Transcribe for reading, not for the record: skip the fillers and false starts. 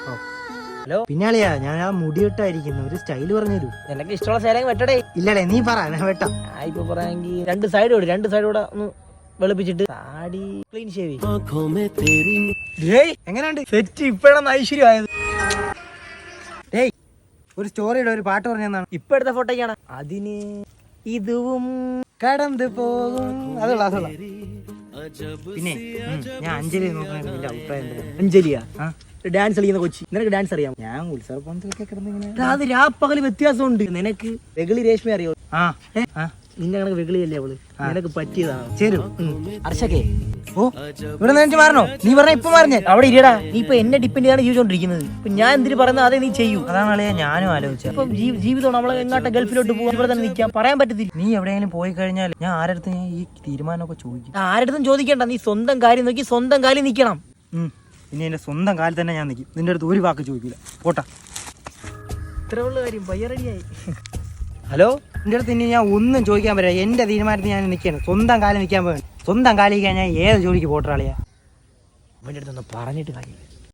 Hello പിന്നാളിയാ ഞാൻ ആ മുടിയിട്ടായിരിക്കുന്നു ഒരു സ്റ്റൈല് പറഞ്ഞു തരൂ. നിനക്ക് ഇഷ്ടമുള്ള സൈഡ് വെട്ടടേ. ഇല്ലടേ നീ പറ ഞാൻ വെട്ടാം. ഇപ്പൊ പറയാമെങ്കിൽ രണ്ട് സൈഡൂടെ ഒന്ന് വെളുപ്പിച്ചിട്ട് താടി ക്ലീൻ ഷേവ്. എങ്ങനെയുണ്ട് സെറ്റ് ഇപ്പഴാണ് ഐശ്വര്യമായത്. ഒരു സ്റ്റോറിയുടെ ഒരു പാട്ട് പറഞ്ഞാണ് ഇപ്പൊ എടുത്ത ഫോട്ടോയ്ക്കാണ്. അതിന് ഇതും കടന്നു പോകും. അതുള്ള പിന്നെ ഞാൻ അഞ്ജലി നോക്കുന്ന എന്റെ അഭിപ്രായം എന്താ? അഞ്ജലിയാ ഡാൻസ് കളിക്കുന്ന കൊച്ചി. നിനക്ക് ഡാൻസ് അറിയാം? ഞാൻ ഉത്സവപ്പന്തലൊക്കെ കിടന്നിങ്ങനെ അത് രാപ്പകല് വ്യത്യാസമുണ്ട്. നിനക്ക് വെകിളി രേഷ്മ അറിയോ? ആ നിന്നെ കണക്ക് വെകിളിയല്ലേ അവള്? നിനക്ക് പറ്റിയതാണ്. ശരി അർഷക്കേ ഓ ഇവിടെ നിന്ന് മാറണോ? നീ പറഞ്ഞ ഇപ്പൊ പറഞ്ഞ അവിടെ ഇരിയടാ. നീ ഇപ്പൊ എന്നെ ഡിപ്പെൻഡ് ചെയ്താണ് ജീവിച്ചോണ്ടിരിക്കുന്നത്. ഇപ്പൊ ഞാൻ എന്തിനു പറയുന്നത് അതേ നീ ചെയ്യൂ. അതാണ് അളിയാ ഞാനും ആലോചിച്ചത്. ഇപ്പം ജീവിതം നമ്മളെ എങ്ങോട്ട് ഗൾഫിലോട്ട് പോകാൻ ഇവിടെ തന്നെ നിൽക്കാം, പറയാൻ പറ്റത്തില്ല. നീ എവിടെയെങ്കിലും പോയി കഴിഞ്ഞാൽ ഞാൻ ആരടുത്ത് ഞാൻ ഈ തീരുമാനമൊക്കെ ചോദിക്കും. ആരടുത്തും ചോദിക്കണ്ട. നീ സ്വന്തം കാര്യം നോക്കി സ്വന്തം കാര്യം നിൽക്കണം. ഇനി എന്റെ സ്വന്തം കാലിൽ തന്നെ ഞാൻ നിൽക്കും. നിന്റെ അടുത്ത് ഒരു വാക്ക് ചോദിക്കില്ല. പോട്ടാ. ഇത്ര ഉള്ള കാര്യം പയ്യ റെഡിയായി. ഹലോ, എൻ്റെ അടുത്ത് ഇനി ഞാൻ ഒന്നും ചോദിക്കാൻ പറ്റില്ല. എൻ്റെ തീരുമാനത്തിൽ ഞാൻ നിൽക്കണം. സ്വന്തം കാലിൽ നിൽക്കാൻ പോകണം. സ്വന്തം കാലിൽ ഞാൻ ഏത് ജോലിക്ക് പോട്ടാളിയാ? അവൻ്റെ അടുത്തൊന്നും പറഞ്ഞിട്ട് കാര്യമില്ല.